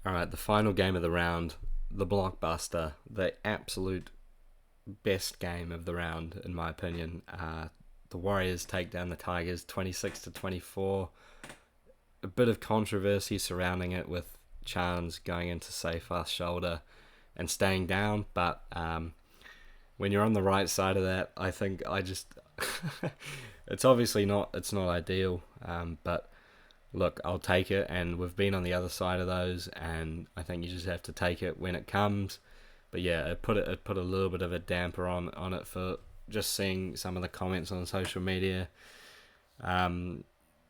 All right, the final game of the round, the blockbuster, the absolute best game of the round, in my opinion. The Warriors take down the Tigers 26-24. A bit of controversy surrounding it with Chance going into Seyfarth's shoulder and staying down, but when you're on the right side of that, I think I just it's obviously not ideal, but look, I'll take it, and we've been on the other side of those, and I think you just have to take it when it comes. But yeah, it put a little bit of a damper on it for just seeing some of the comments on social media, saying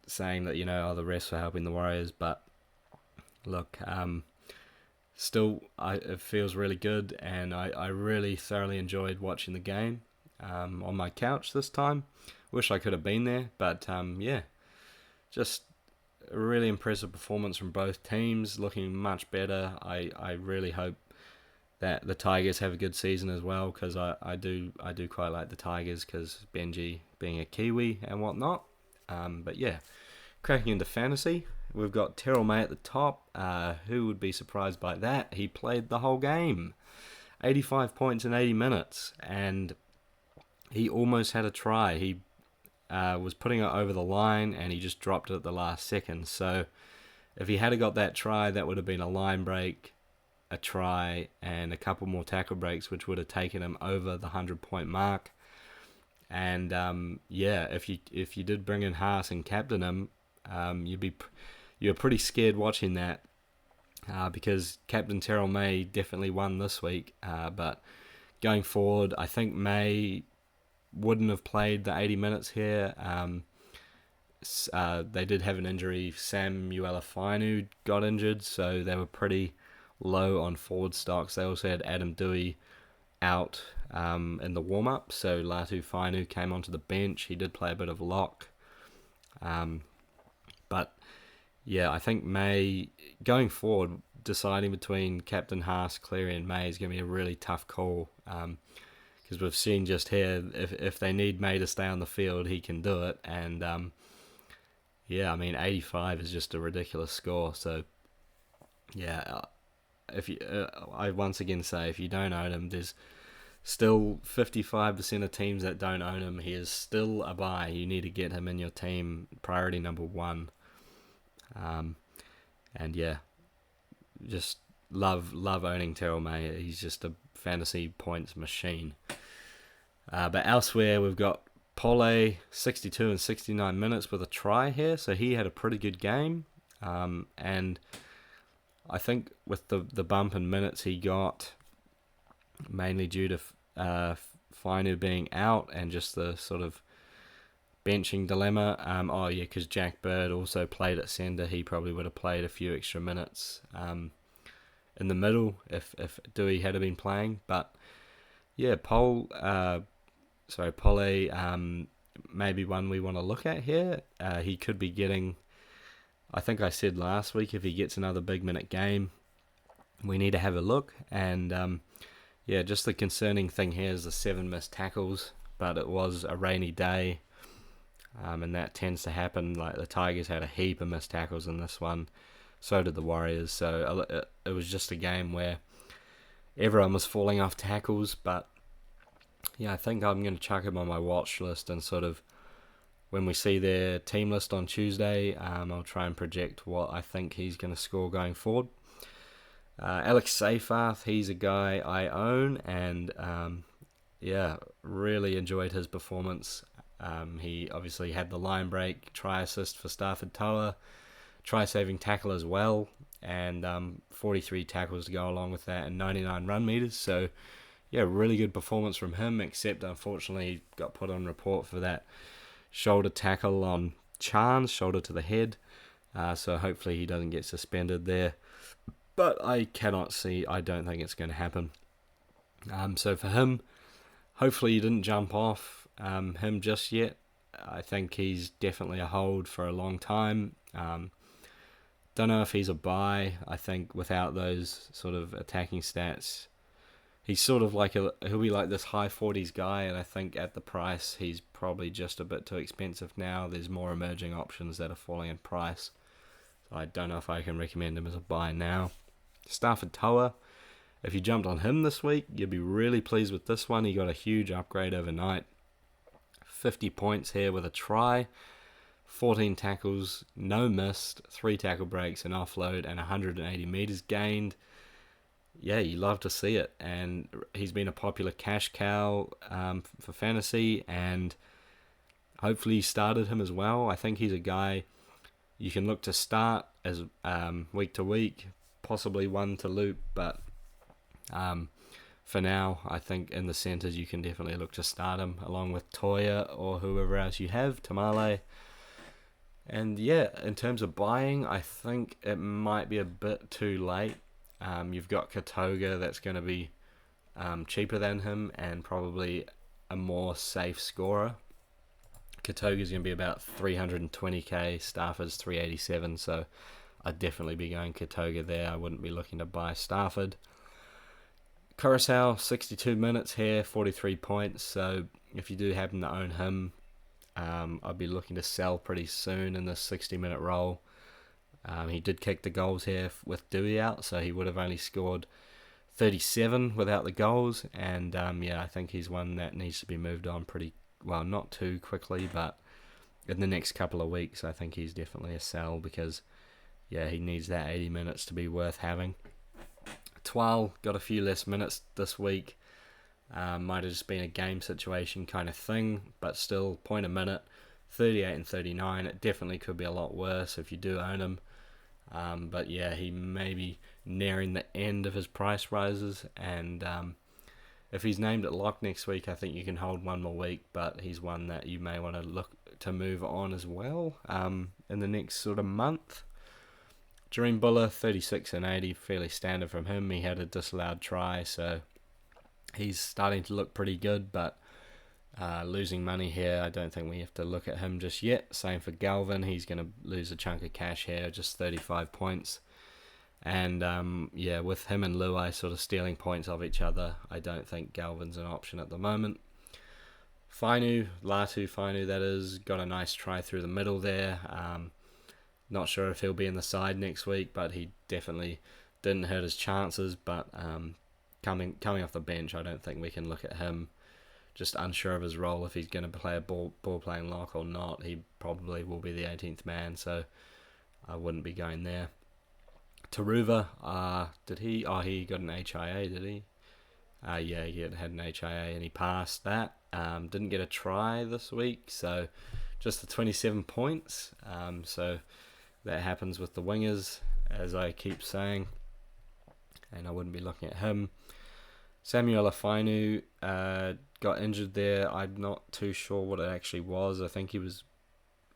that the refs were helping the Warriors, but look, still, it feels really good, and I really thoroughly enjoyed watching the game on my couch this time. Wish I could have been there, but yeah, just a really impressive performance from both teams, looking much better. I really hope that the Tigers have a good season as well, because I do quite like the Tigers, because Benji being a Kiwi and whatnot. But yeah, cracking into fantasy, we've got Terrell May at the top. Who would be surprised by that? He played the whole game, 85 points in 80 minutes, and he almost had a try. He was putting it over the line, and he just dropped it at the last second. So if he had got that try, that would have been a line break, a try, and a couple more tackle breaks, which would have taken him over the 100-point mark. And yeah, if you did bring in Haas and captain him, you're pretty scared watching that, because Captain Terrell May definitely won this week. But going forward, I think May wouldn't have played the 80 minutes here. They did have an injury. Samuela Fainu got injured, so they were pretty low on forward stocks. They also had Adam Dewey out in the warm-up, so Latu Fainu came onto the bench. He did play a bit of lock. But yeah, I think May, going forward, deciding between Captain Haas, Cleary and May is going to be a really tough call, because we've seen just here, if they need May to stay on the field, he can do it. And yeah, I mean, 85 is just a ridiculous score. So yeah, I once again say, if you don't own him, there's still 55% of teams that don't own him. He is still a buy. You need to get him in your team, priority number one. And yeah, just love owning Terrell May. He's just a fantasy points machine. But elsewhere, we've got Pole, 62 and 69 minutes with a try here, so he had a pretty good game. And I think with the bump in minutes he got, mainly due to Fainu being out and just the sort of benching dilemma. Oh yeah, because Jack Bird also played at centre. He probably would have played a few extra minutes in the middle if Dewey had been playing. But yeah, Pole, maybe one we want to look at here. He could be getting, I think I said last week, if he gets another big minute game, we need to have a look. And yeah, just the concerning thing here is the 7 missed tackles, but it was a rainy day, and that tends to happen. Like, the Tigers had a heap of missed tackles in this one, so did the Warriors. So it was just a game where everyone was falling off tackles. But yeah, I think I'm going to chuck him on my watch list, and sort of when we see their team list on Tuesday, I'll try and project what I think he's going to score going forward. Alex Seyfarth, he's a guy I own, and yeah, really enjoyed his performance. He obviously had the line break, try assist for Stafford Toa, try saving tackle as well, and 43 tackles to go along with that, and 99 run meters. So yeah, really good performance from him, except unfortunately he got put on report for that shoulder tackle on Chance, shoulder to the head. So hopefully he doesn't get suspended there. But I don't think it's going to happen. So for him, hopefully he didn't jump off him just yet. I think he's definitely a hold for a long time. Don't know if he's a buy. I think without those sort of attacking stats, he's sort of like he'll be like this high 40s guy, and I think at the price, he's probably just a bit too expensive now. There's more emerging options that are falling in price. So I don't know if I can recommend him as a buy now. Stafford Toa, if you jumped on him this week, you'd be really pleased with this one. He got a huge upgrade overnight. 50 points here with a try, 14 tackles, no missed, 3 tackle breaks, an offload, and 180 metres gained. Yeah, you love to see it. And he's been a popular cash cow for fantasy, and hopefully you started him as well. I think he's a guy you can look to start as week to week, possibly one to loop, but for now, I think in the centres you can definitely look to start him along with Toya or whoever else you have, Tamale. And yeah, in terms of buying, I think it might be a bit too late. You've got Katoga that's going to be cheaper than him and probably a more safe scorer. Katoga's going to be about 320k, Stafford's 387, so I'd definitely be going Katoga there. I wouldn't be looking to buy Stafford. Curacao, 62 minutes here, 43 points, so if you do happen to own him, I'd be looking to sell pretty soon in this 60-minute role. He did kick the goals here with Dewey out, so he would have only scored 37 without the goals, and I think he's one that needs to be moved on pretty well, not too quickly, but in the next couple of weeks, I think he's definitely a sell because, he needs that 80 minutes to be worth having. Twal got a few less minutes this week. Might have just been a game situation kind of thing, but still, point a minute, 38 and 39. It definitely could be a lot worse if you do own him. But he may be nearing the end of his price rises, and if he's named at lock next week, I think you can hold one more week, but he's one that you may want to look to move on as well in the next sort of month. Dream Buller, 36 and 80, fairly standard from him. He had a disallowed try, so he's starting to look pretty good, but losing money here, I don't think we have to look at him just yet. Same for Galvin, he's going to lose a chunk of cash here, just 35 points. And with him and Luai sort of stealing points of each other, I don't think Galvin's an option at the moment. Latu Fainu that is, got a nice try through the middle there. Not sure if he'll be in the side next week, but he definitely didn't hurt his chances. But coming off the bench, I don't think we can look at him. Just unsure of his role, if he's going to play a ball playing lock or not. He probably will be the 18th man, so I wouldn't be going there. Taruva, he got an HIA, did he? He had an HIA and he passed that. Didn't get a try this week, so just the 27 points. So that happens with the wingers, as I keep saying, and I wouldn't be looking at him. Samuel Afainu got injured there. I'm not too sure what it actually was. I think he was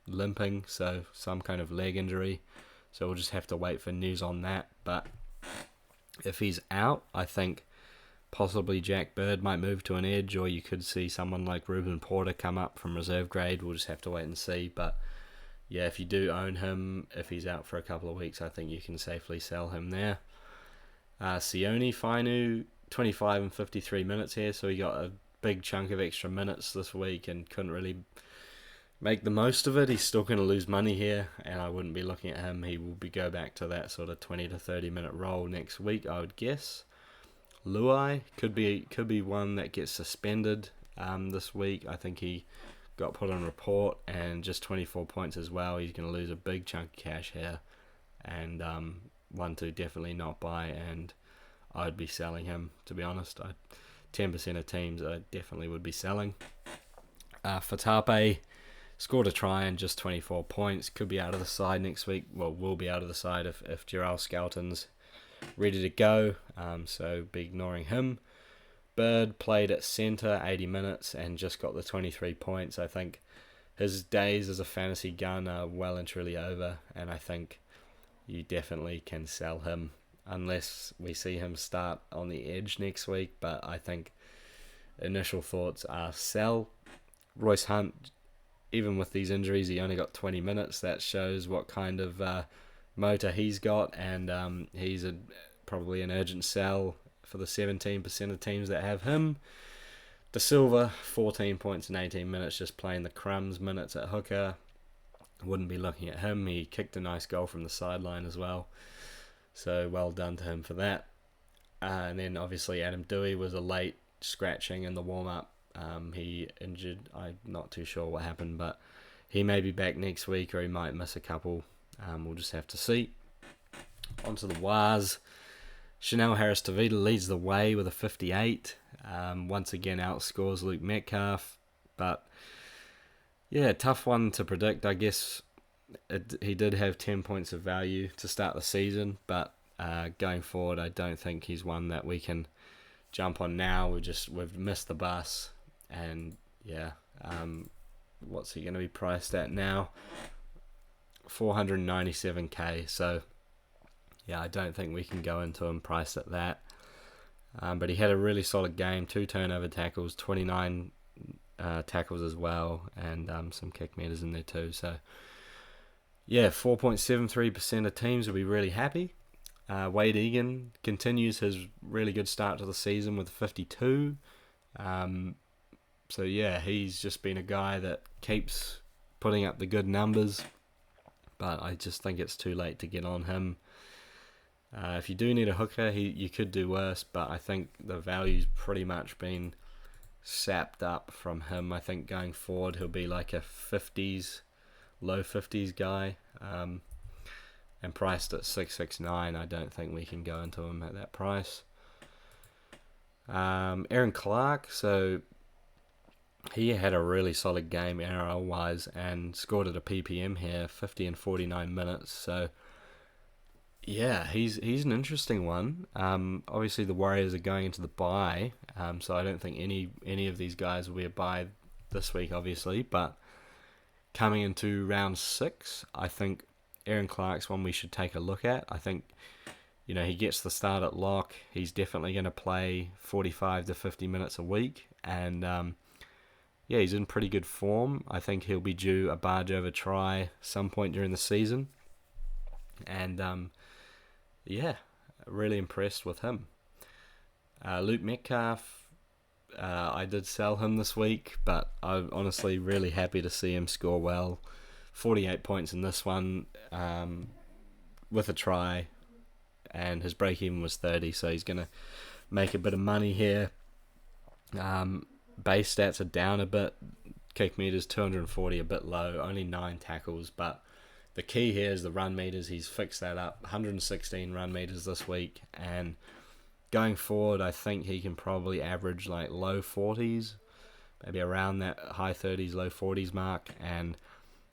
limping, so some kind of leg injury. So we'll just have to wait for news on that. But if he's out, I think possibly Jack Bird might move to an edge, or you could see someone like Ruben Porter come up from reserve grade. We'll just have to wait and see. But if you do own him, if he's out for a couple of weeks, I think you can safely sell him there. Sione Fainu, 25 and 53 minutes here, so he got a big chunk of extra minutes this week and couldn't really make the most of it. He's still going to lose money here, and I wouldn't be looking at him. He will go back to that sort of 20 to 30 minute role next week, I would guess. Luai could be one that gets suspended this week. I think he got put on report, and just 24 points as well. He's going to lose a big chunk of cash here, and one to definitely not buy, and I'd be selling him, to be honest. 10% of teams I definitely would be selling. Fatape scored a try and just 24 points. Could be out of the side next week. Well, will be out of the side if Gerald Skelton's ready to go. So be ignoring him. Bird played at centre 80 minutes and just got the 23 points. I think his days as a fantasy gun are well and truly over, and I think you definitely can sell him unless we see him start on the edge next week. But I think initial thoughts are sell. Royce Hunt, even with these injuries, he only got 20 minutes. That shows what kind of motor he's got, and he's probably an urgent sell for the 17% of teams that have him. De Silva, 14 points in 18 minutes, just playing the crumbs minutes at hooker. Wouldn't be looking at him. He kicked a nice goal from the sideline as well. So well done to him for that. And then obviously Adam Dewey was a late scratching in the warm-up. He injured. I'm not too sure what happened, but he may be back next week or he might miss a couple. We'll just have to see. Onto the Waz. Chanel Harris-Tavita leads the way with a 58. Once again outscores Luke Metcalf. But yeah, tough one to predict. I guess he did have 10 points of value to start the season, but going forward, I don't think he's one that we can jump on now. We've missed the bus, and yeah, what's he going to be priced at now? 497k. So yeah, I don't think we can go into him priced at that. But he had a really solid game, 2 turnover tackles, 29 tackles as well, and some kick meters in there too. So yeah, 4.73% of teams will be really happy. Wade Egan continues his really good start to the season with 52. So yeah, he's just been a guy that keeps putting up the good numbers, but I just think it's too late to get on him. If you do need a hooker, you could do worse, but I think the value's pretty much been sapped up from him. I think going forward he'll be like a 50s, low 50s guy, and priced at 669. I don't think we can go into him at that price. Aaron Clark, so he had a really solid game NRL wise and scored at a PPM here, 50 and 49 minutes. So yeah, he's an interesting one. Obviously the Warriors are going into the bye, so I don't think any of these guys will be a bye this week, obviously. But coming into round 6, I think Aaron Clark's one we should take a look at. I think, he gets the start at lock. He's definitely going to play 45 to 50 minutes a week, and yeah, he's in pretty good form. I think he'll be due a barge over try some point during the season, and yeah, really impressed with him. Luke Metcalf, I did sell him this week, but I'm honestly really happy to see him score well. 48 points in this one, with a try, and his break-even was 30, so he's going to make a bit of money here. Base stats are down a bit. Kick meters 240, a bit low, only 9 tackles, but the key here is the run meters. He's fixed that up, 116 run meters this week, and going forward, I think he can probably average like low 40s, maybe around that high 30s, low 40s mark, and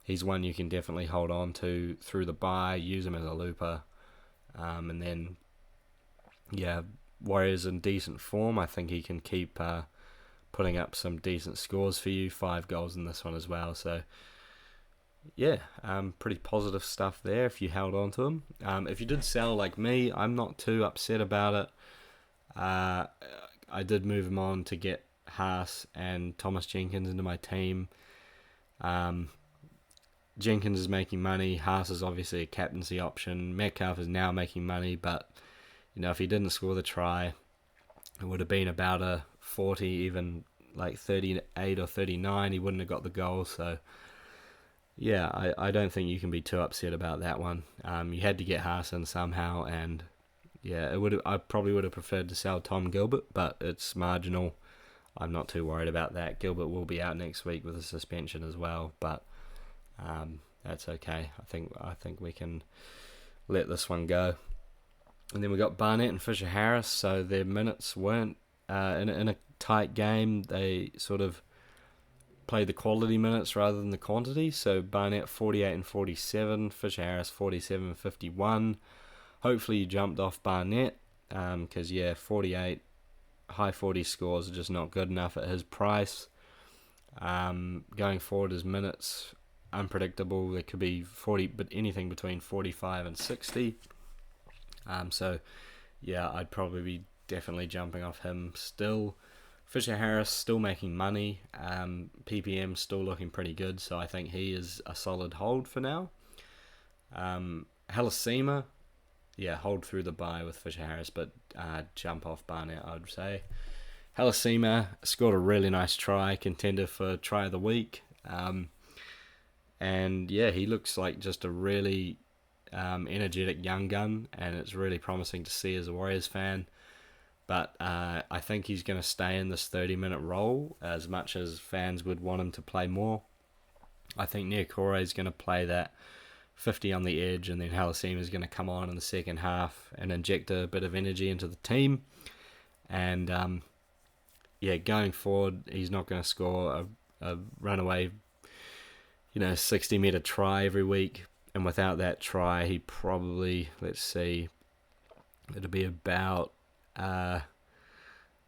he's one you can definitely hold on to through the bye, use him as a looper, and then, yeah, Warriors in decent form. I think he can keep putting up some decent scores for you, 5 goals in this one as well, so yeah, pretty positive stuff there if you held on to him. If you did sell like me, I'm not too upset about it. I did move him on to get Haas and Thomas Jenkins into my team. Jenkins is making money. Haas is obviously a captaincy option. Metcalf is now making money, but if he didn't score the try, it would have been about a 40, even like 38 or 39. He wouldn't have got the goal, so yeah, I don't think you can be too upset about that one. You had to get Haas in somehow, and yeah, I probably would have preferred to sell Tom Gilbert, but it's marginal. I'm not too worried about that. Gilbert will be out next week with a suspension as well, but that's okay. I think we can let this one go. And then we got Barnett and Fisher Harris, so their minutes weren't in a tight game. They sort of played the quality minutes rather than the quantity. So Barnett 48 and 47, Fisher Harris 47 and 51. Hopefully you jumped off Barnett, because 48 high 40 scores are just not good enough at his price. Going forward, his minutes unpredictable. There could be 40, but anything between 45 and 60. So yeah, I'd probably be definitely jumping off him still. Fisher Harris still making money. PPM still looking pretty good, so I think he is a solid hold for now. Halasima, hold through the bye with Fisher Harris, but jump off Barnett, I would say. Halasima scored a really nice try, contender for try of the week. And yeah, he looks like just a really energetic young gun, and it's really promising to see as a Warriors fan. But I think he's going to stay in this 30-minute role as much as fans would want him to play more. I think Niokore is going to play that 50 on the edge, and then Halasima is going to come on in the second half and inject a bit of energy into the team. And going forward, he's not going to score a runaway, 60-meter try every week. And without that try, he probably, it'll be about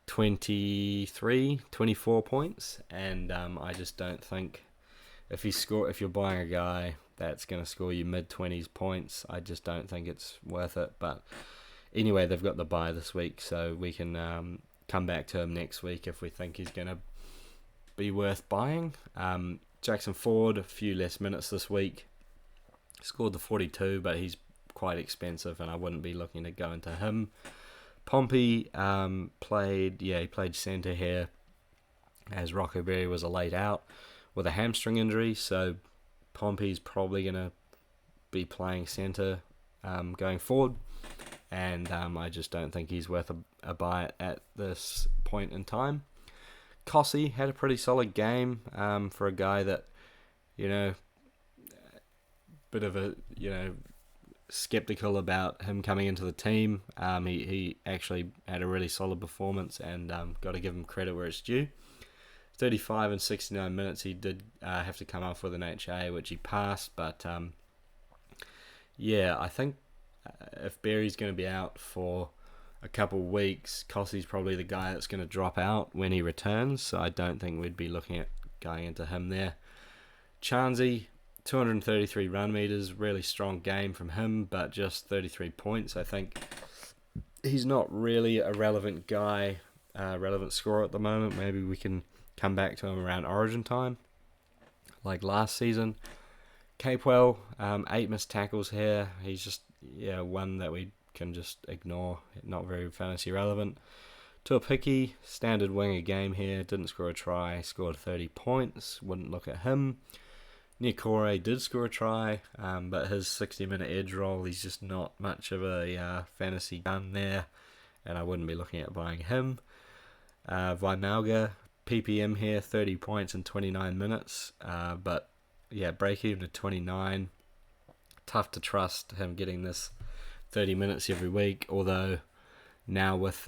24 points. And I just don't think if you're buying a guy that's going to score you mid-20s points, I just don't think it's worth it. But anyway, they've got the bye this week, so we can come back to him next week if we think he's going to be worth buying. Jackson Ford, a few less minutes this week. Scored the 42, but he's quite expensive, and I wouldn't be looking to go into him. Pompey played centre here, as Rocco Berry was a late out with a hamstring injury, so Pompey's probably going to be playing centre going forward, and I just don't think he's worth a buy at this point in time. Kossi had a pretty solid game for a guy that, bit of a, skeptical about him coming into the team. He actually had a really solid performance, and got to give him credit where it's due. 35 and 69 minutes, he did have to come off with an HA, which he passed, but I think if Berry's going to be out for a couple of weeks, Kossi's probably the guy that's going to drop out when he returns, so I don't think we'd be looking at going into him there. Chansey, 233 run meters, really strong game from him, but just 33 points. I think he's not really a relevant guy, relevant scorer at the moment. Maybe we can come back to him around Origin time, like last season. Capewell, 8 missed tackles here. He's just one that we can just ignore, not very fantasy relevant. Tuapiki, standard winger game here, didn't score a try, scored 30 points, wouldn't look at him. Niokore did score a try, but his 60-minute edge roll, he's just not much of a fantasy gun there, and I wouldn't be looking at buying him. Vaimalga, PPM here, 30 points in 29 minutes, but break even to 29. Tough to trust him getting this 30 minutes every week, although now with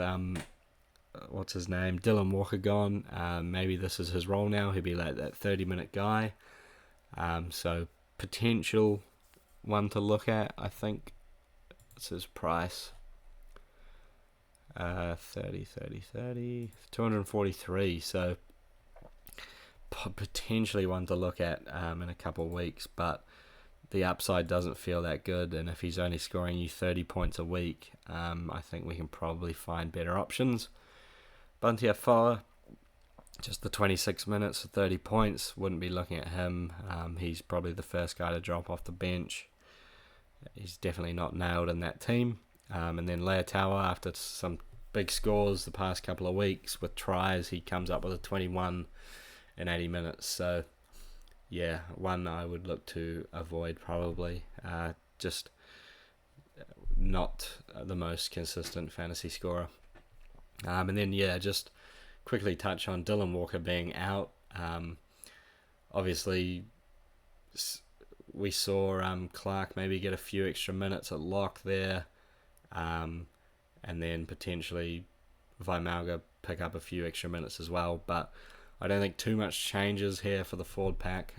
what's his name, Dylan Walker gone, maybe this is his role now. He'll be like that 30-minute guy, so potential one to look at. I think it's his price, 243, so potentially one to look at in a couple of weeks, but the upside doesn't feel that good, and if he's only scoring you 30 points a week, I think we can probably find better options. Bunty Afoa, just the 26 minutes for 30 points, wouldn't be looking at him. He's probably the first guy to drop off the bench. He's definitely not nailed in that team. And then Leotawa, after some big scores the past couple of weeks with tries, he comes up with a 21 in 80 minutes. So one I would look to avoid probably. Just not the most consistent fantasy scorer. And then just quickly touch on Dylan Walker being out. Obviously, we saw Clark maybe get a few extra minutes at lock there, and then potentially Vaimalga pick up a few extra minutes as well. But I don't think too much changes here for the forward pack.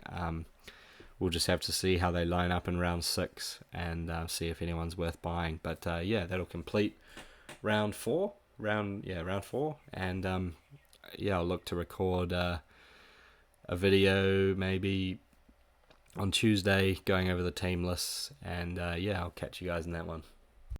We'll just have to see how they line up in round 6 and see if anyone's worth buying. But that'll complete round 4. Round 4, and I'll look to record a video maybe on Tuesday going over the team lists, and I'll catch you guys in that one.